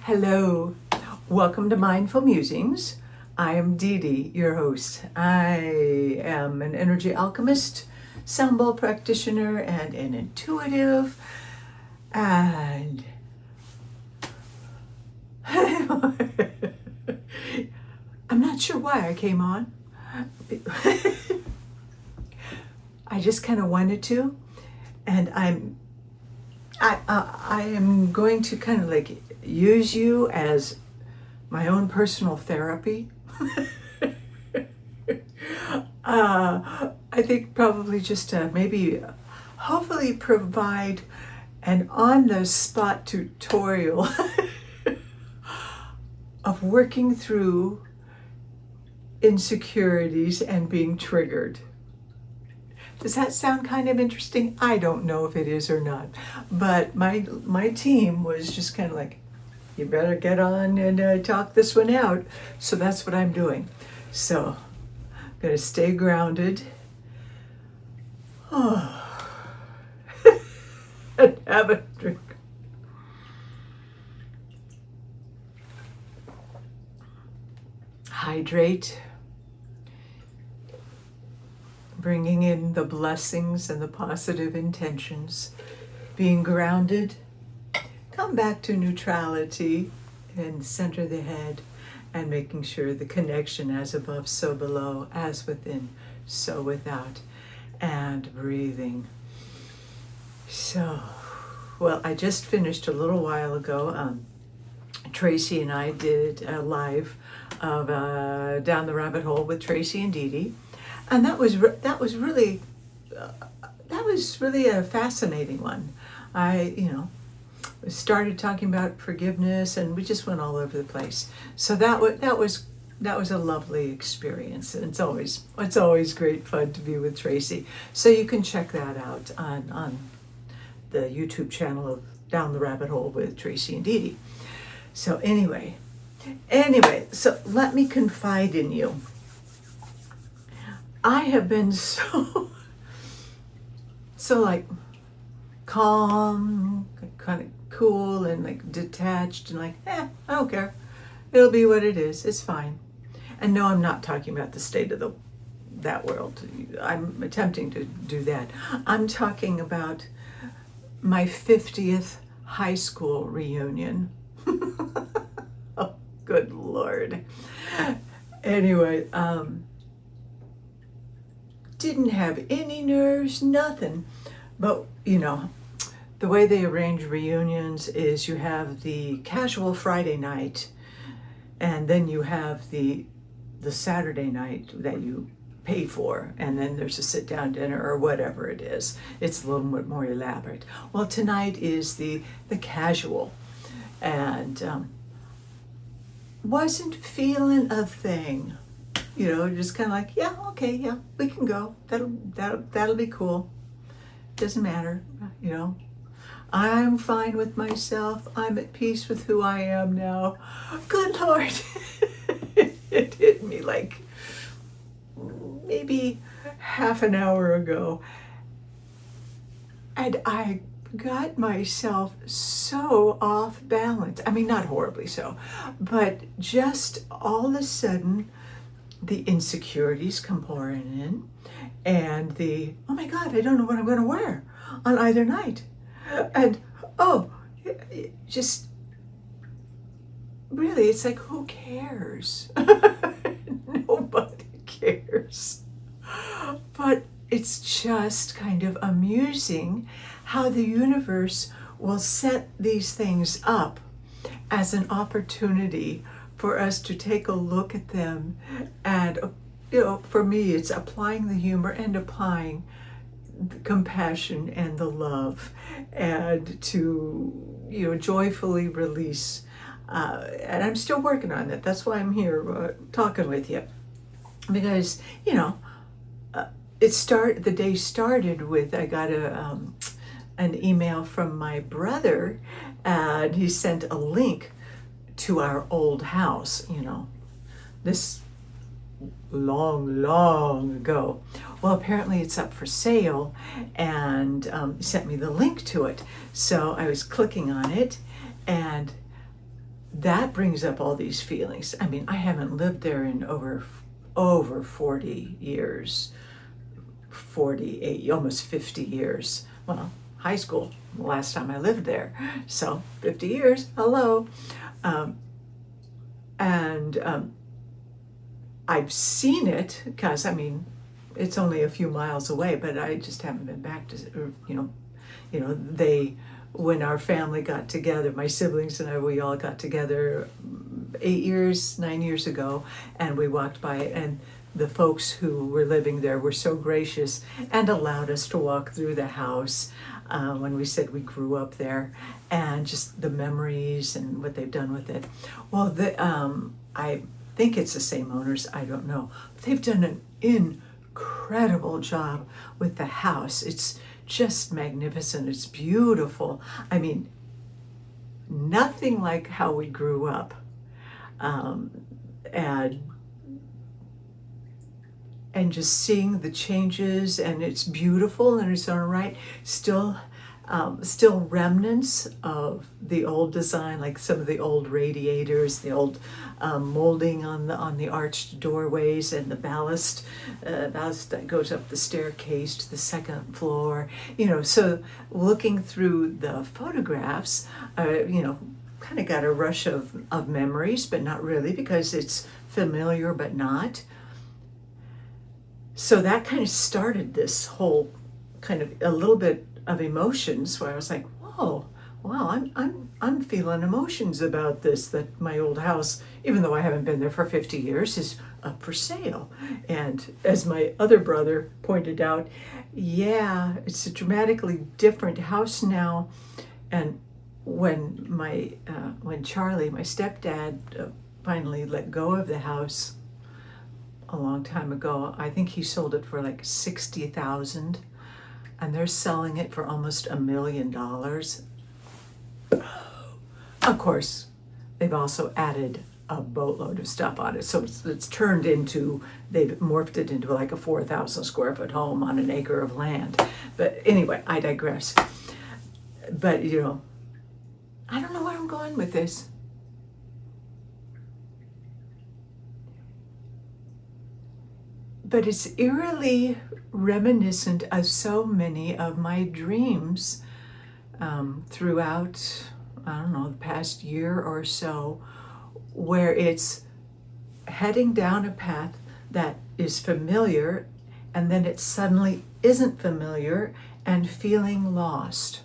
Hello, welcome to Mindful Musings. I am Dee Dee, your host. I am an energy alchemist, sound bowl practitioner, and an intuitive. And I'm not sure why I came on. I just kind of wanted to, and I am going to kind of like use you as my own personal therapy. I think probably just maybe hopefully provide an on-the-spot tutorial of working through insecurities and being triggered. Does that sound kind of interesting? I don't know if it is or not, but my team was just kind of like, you better get on and talk this one out. So that's what I'm doing. So I'm going to stay grounded. Oh. And have a drink. Hydrate. Bringing in the blessings and the positive intentions. Being grounded. Come back to neutrality and center the head, and making sure the connection as above, so below, as within, so without, and breathing. So, well, I just finished a little while ago. Tracy and I did a live of Down the Rabbit Hole with Tracy and Dee Dee, and that was really a fascinating one. We started talking about forgiveness, and we just went all over the place. So that was a lovely experience, and it's always great fun to be with Tracy. So you can check that out on the YouTube channel of Down the Rabbit Hole with Tracy and Dee Dee. So anyway, so let me confide in you. I have been so like calm, kind of cool, and like detached, and like, I don't care. It'll be what it is. It's fine. And no, I'm not talking about the state of that world. I'm attempting to do that. I'm talking about my 50th high school reunion. Oh, good Lord. Anyway, didn't have any nerves, nothing. But, the way they arrange reunions is you have the casual Friday night, and then you have the Saturday night that you pay for, and then there's a sit-down dinner or whatever it is. It's a little bit more elaborate. Well, tonight is the casual, and wasn't feeling a thing. Just kind of like, yeah, okay, yeah, we can go. That'll be cool. Doesn't matter, I'm fine with myself. I'm at peace with who I am now. Good Lord. It hit me like maybe half an hour ago. And I got myself so off balance. I mean, not horribly so, but just all of a sudden, the insecurities come pouring in, and oh my God, I don't know what I'm going to wear on either night. And just really, it's like, who cares? Nobody cares. But it's just kind of amusing how the universe will set these things up as an opportunity for us to take a look at them. And for me, it's applying the humor and applying the compassion and the love, and to joyfully release. And I'm still working on it. That's why I'm here talking with you, because the day started with, I got an email from my brother, and he sent a link to our old house, this long ago. Well, apparently it's up for sale, and he sent me the link to it. So I was clicking on it, and that brings up all these feelings. I mean, I haven't lived there in over 40 years, 48, almost 50 years. Well, high school, the last time I lived there. So 50 years, hello. And I've seen it because, I mean, it's only a few miles away, but I just haven't been back to, when our family got together, my siblings and I, we all got together 9 years ago, and we walked by it, and the folks who were living there were so gracious and allowed us to walk through the house when we said we grew up there, and just the memories and what they've done with it. Well, I think it's the same owners, I don't know. They've done an incredible job with the house. It's just magnificent. It's beautiful. I mean, nothing like how we grew up. And just seeing the changes, and it's beautiful in its own right. Still remnants of the old design, like some of the old radiators, the old molding on the arched doorways, and the ballast that goes up the staircase to the second floor. So looking through the photographs, kind of got a rush of memories, but not really, because it's familiar but not. So that kind of started this whole kind of a little bit of emotions, where I was like, whoa, wow, I'm feeling emotions about this, that my old house, even though I haven't been there for 50 years, is up for sale. And as my other brother pointed out, yeah, it's a dramatically different house now. And when Charlie, my stepdad, finally let go of the house a long time ago, I think he sold it for like $60,000, and they're selling it for almost $1 million. Of course, they've also added a boatload of stuff on it, so it's turned into, they've morphed it into like a 4,000 square foot home on an acre of land. But anyway, I digress. But I don't know where I'm going with this. But it's eerily reminiscent of so many of my dreams throughout, I don't know, the past year or so, where it's heading down a path that is familiar, and then it suddenly isn't familiar, and feeling lost.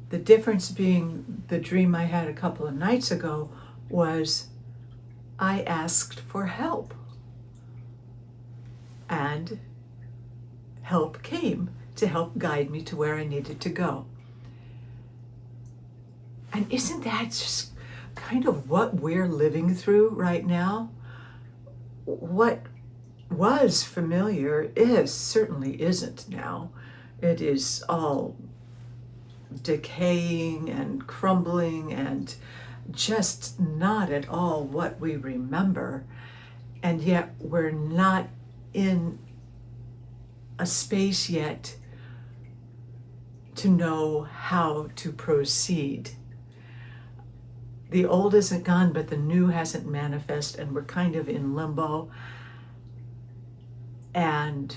The difference being, the dream I had a couple of nights ago was I asked for help, and help came to help guide me to where I needed to go. And isn't that just kind of what we're living through right now? What was familiar certainly isn't now. It is all decaying and crumbling and just not at all what we remember. And yet we're not in a space yet to know how to proceed. The old isn't gone, but the new hasn't manifested, and we're kind of in limbo. And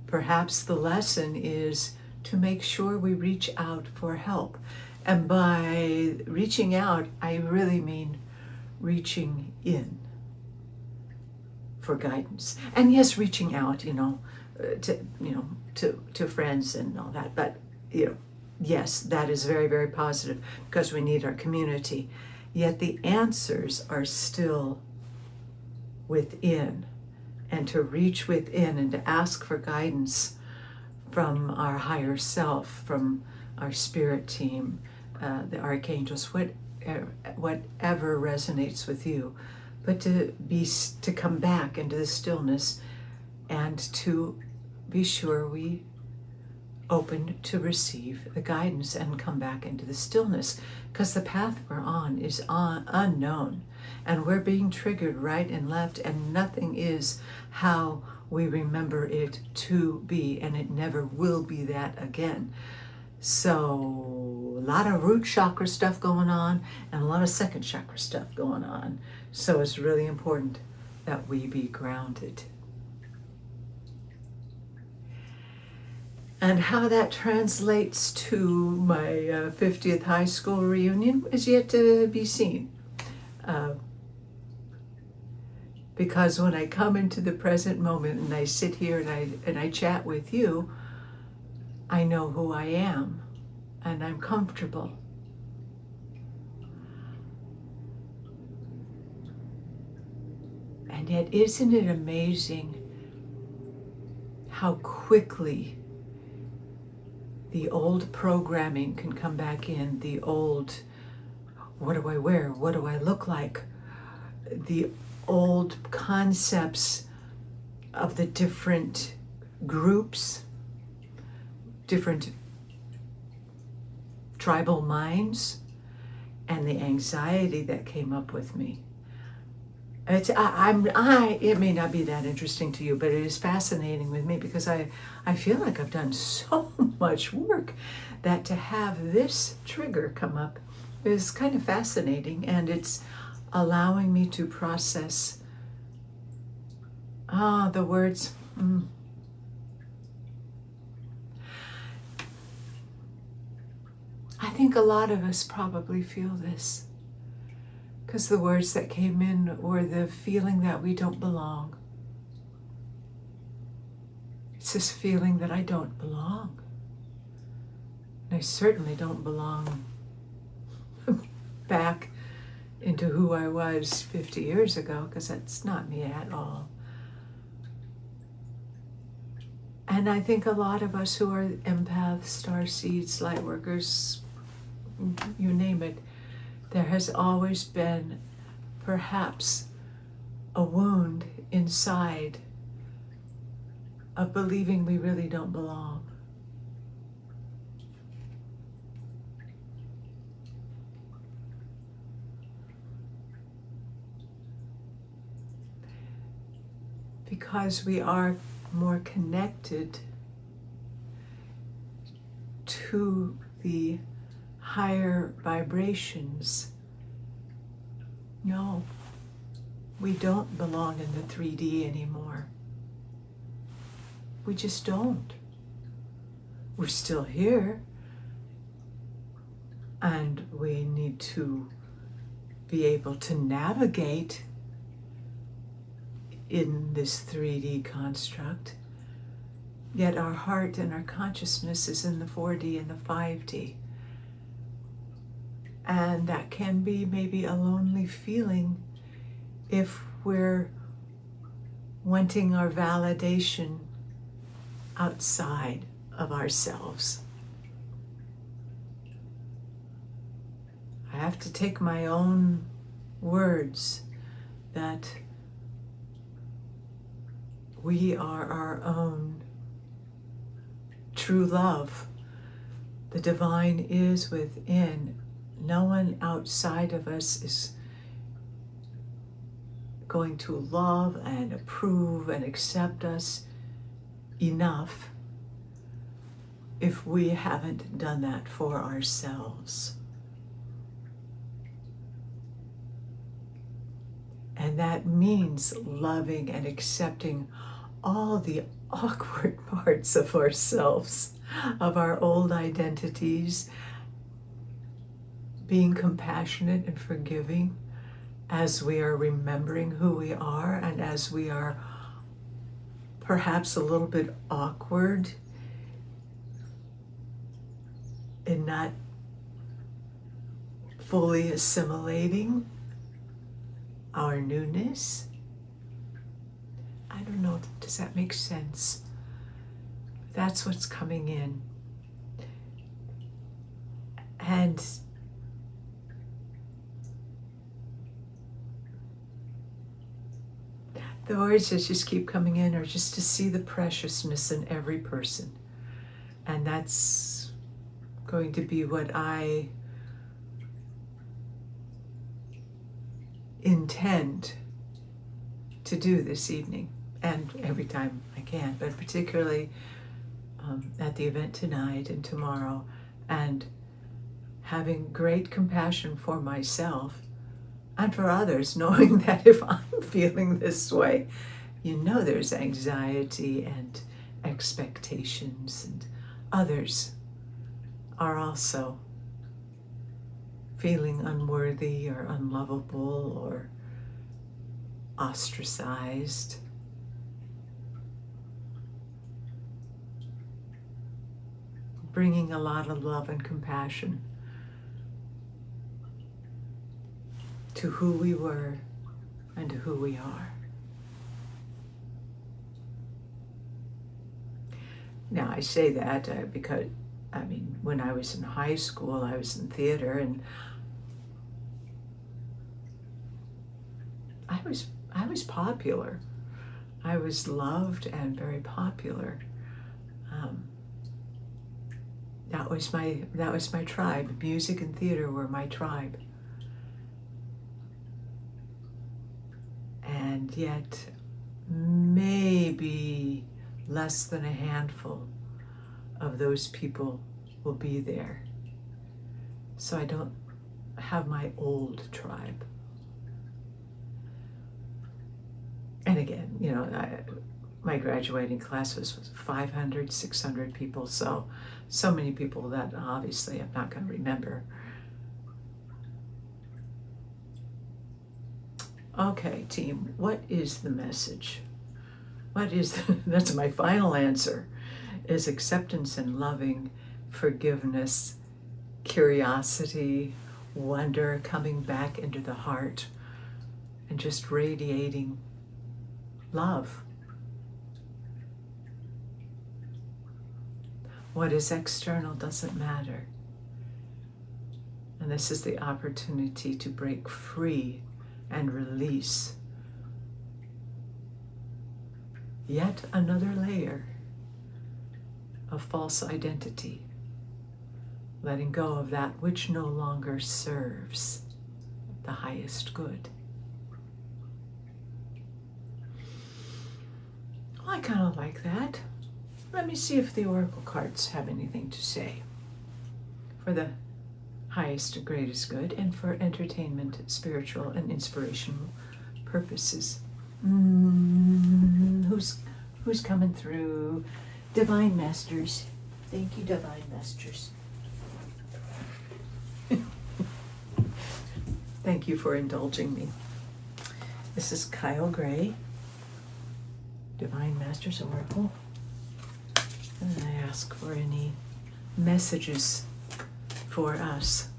perhaps the lesson is to make sure we reach out for help. And by reaching out, I really mean reaching in for guidance. And yes, reaching out, to friends and all that. But yes, that is very, very positive, because we need our community. Yet the answers are still within, and to reach within and to ask for guidance from our higher self, from our spirit team, the archangels, whatever resonates with you, but to come back into the stillness, and to be sure we open to receive the guidance and come back into the stillness, because the path we're on is unknown, and we're being triggered right and left, and nothing is how we remember it to be, and it never will be that again. So a lot of root chakra stuff going on and a lot of second chakra stuff going on. So it's really important that we be grounded. And how that translates to my 50th high school reunion is yet to be seen. Because when I come into the present moment and I sit here and I chat with you, I know who I am and I'm comfortable. And yet, isn't it amazing how quickly the old programming can come back in, the old, what do I wear? What do I look like? The old concepts of the different groups, different tribal minds, and the anxiety that came up with me. It may not be that interesting to you, but it is fascinating with me because I feel like I've done so much work that to have this trigger come up is kind of fascinating, and it's allowing me to process the words. I think a lot of us probably feel this because the words that came in were the feeling that we don't belong. It's this feeling that I don't belong. And I certainly don't belong back into who I was 50 years ago, because that's not me at all. And I think a lot of us who are empaths, starseeds, light workers, you name it, there has always been perhaps a wound inside of believing we really don't belong. Because we are more connected to the higher vibrations. No, we don't belong in the 3D anymore. We just don't. We're still here, and we need to be able to navigate in this 3D construct, yet our heart and our consciousness is in the 4D and the 5D. And that can be maybe a lonely feeling if we're wanting our validation outside of ourselves. I have to take my own words that we are our own true love. The divine is within. No one outside of us is going to love and approve and accept us enough if we haven't done that for ourselves. And that means loving and accepting all the awkward parts of ourselves, of our old identities, being compassionate and forgiving as we are remembering who we are and as we are perhaps a little bit awkward in not fully assimilating our newness. I don't know, does that make sense? That's what's coming in. And the words that just keep coming in are just to see the preciousness in every person. And that's going to be what I intend to do this evening and every time I can, but particularly at the event tonight and tomorrow and having great compassion for myself and for others, knowing that if I'm feeling this way, there's anxiety and expectations, and others are also feeling unworthy or unlovable or ostracized. Bringing a lot of love and compassion to who we were and to who we are. Now, I say that because, when I was in high school, I was in theater, and I was popular. I was loved and very popular. That was my tribe. Music and theater were my tribe. And yet, maybe less than a handful of those people will be there. So I don't have my old tribe. And again, my graduating class was 500, 600 people, so many people that obviously I'm not going to remember. Okay, team, what is the message? That's my final answer, is acceptance and loving, forgiveness, curiosity, wonder coming back into the heart, and just radiating love. What is external doesn't matter. And this is the opportunity to break free and release yet another layer of false identity, letting go of that which no longer serves the highest good. Well, I kind of like that. Let me see if the oracle cards have anything to say for the highest and greatest good and for entertainment, spiritual, and inspirational purposes. Who's coming through? Divine Masters. Thank you, Divine Masters. Thank you for indulging me. This is Kyle Gray, Divine Masters Oracle. And I ask for any messages for us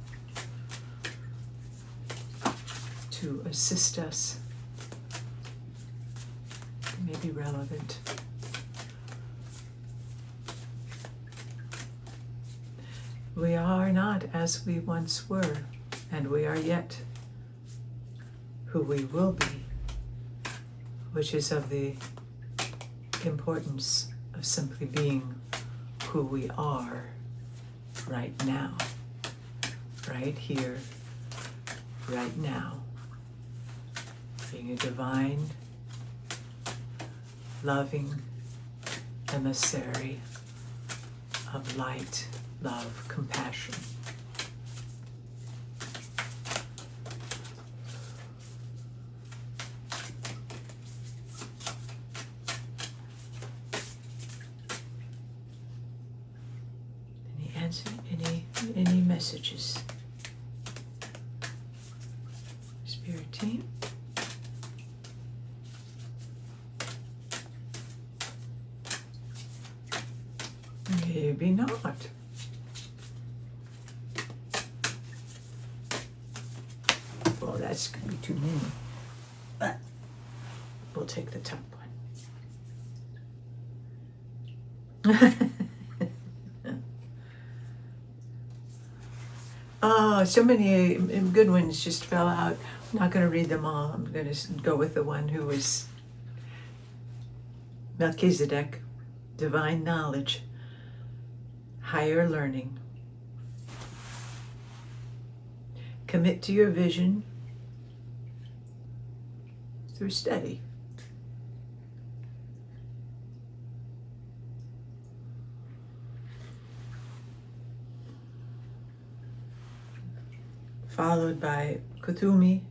to assist us, may be relevant. We are not as we once were, and we are yet who we will be, which is of the importance of simply being who we are right now, right here, right now, being a divine, loving emissary of light, love, compassion. Any messages? Spirit team? Maybe not. Well, that's going to be too many. But we'll take the top one. Oh, so many good ones just fell out. I'm not going to read them all. I'm going to go with the one who was Melchizedek, divine knowledge, higher learning. Commit to your vision through study. followed by Kuthumi,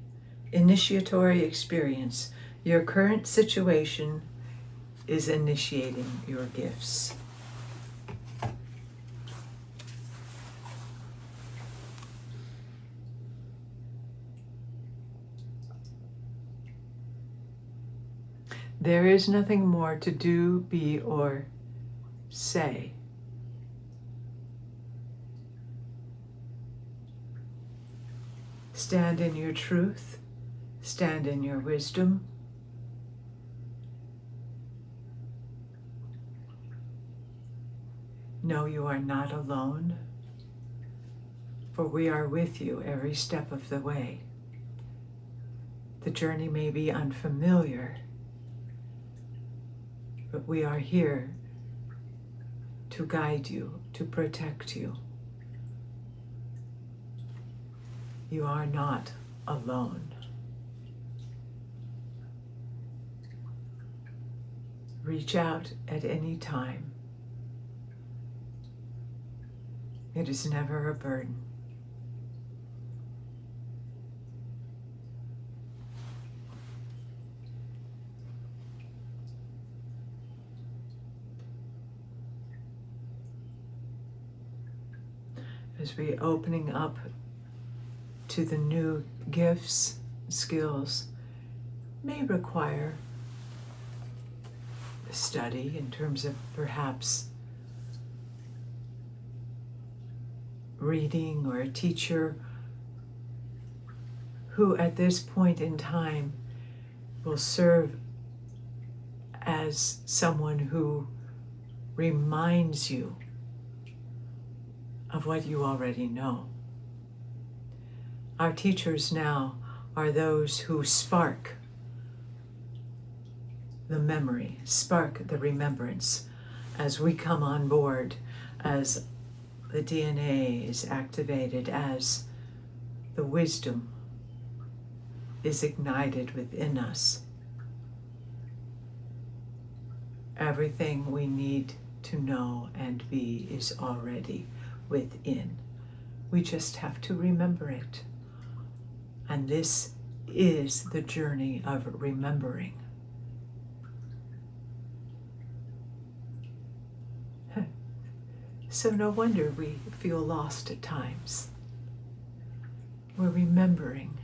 initiatory experience. Your current situation is initiating your gifts. There is nothing more to do, be, or say. Stand in your truth, stand in your wisdom. Know you are not alone, for we are with you every step of the way. The journey may be unfamiliar, but we are here to guide you, to protect you. You are not alone. Reach out at any time. It is never a burden. As we opening up to the new gifts, skills, may require study in terms of perhaps reading or a teacher who at this point in time will serve as someone who reminds you of what you already know. Our teachers now are those who spark the memory, spark the remembrance as we come on board, as the DNA is activated, as the wisdom is ignited within us. Everything we need to know and be is already within. We just have to remember it. And this is the journey of remembering. So no wonder we feel lost at times. We're remembering.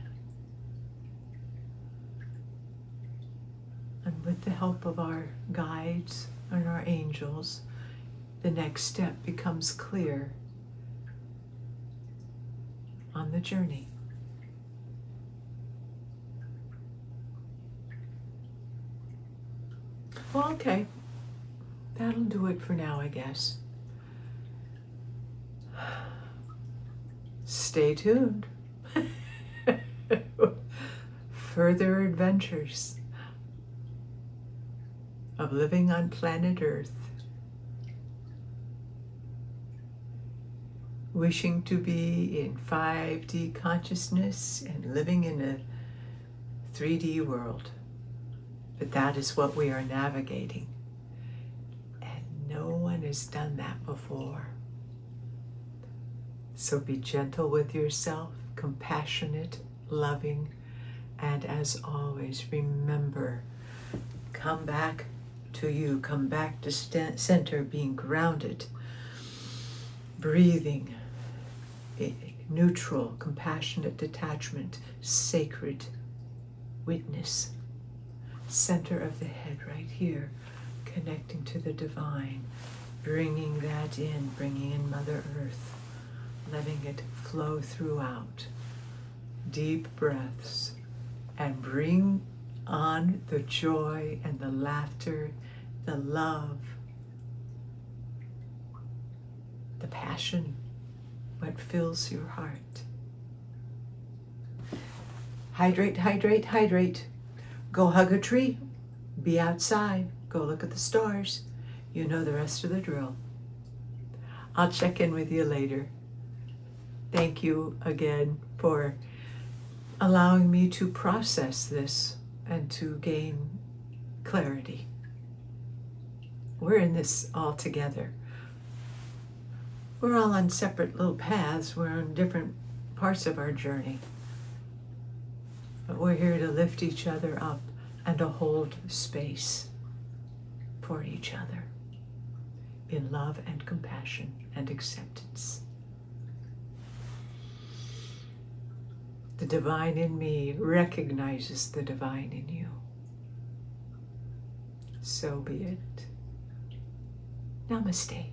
And with the help of our guides and our angels, the next step becomes clear on the journey. Well, okay, that'll do it for now, I guess. Stay tuned. Further adventures of living on planet Earth, wishing to be in 5D consciousness and living in a 3D world. But that is what we are navigating. And no one has done that before. So be gentle with yourself, compassionate, loving, and as always, remember, come back to you, come back to center, being grounded, breathing, neutral, compassionate detachment, sacred witness. Center of the head right here, connecting to the divine, bringing that in, bringing in Mother Earth, letting it flow throughout. Deep breaths, and bring on the joy and the laughter, the love, the passion, what fills your heart. Hydrate, hydrate, hydrate. Go hug a tree, be outside, go look at the stars. You know the rest of the drill. I'll check in with you later. Thank you again for allowing me to process this and to gain clarity. We're in this all together. We're all on separate little paths. We're on different parts of our journey. But we're here to lift each other up and to hold space for each other in love and compassion and acceptance. The divine in me recognizes the divine in you. So be it. Namaste.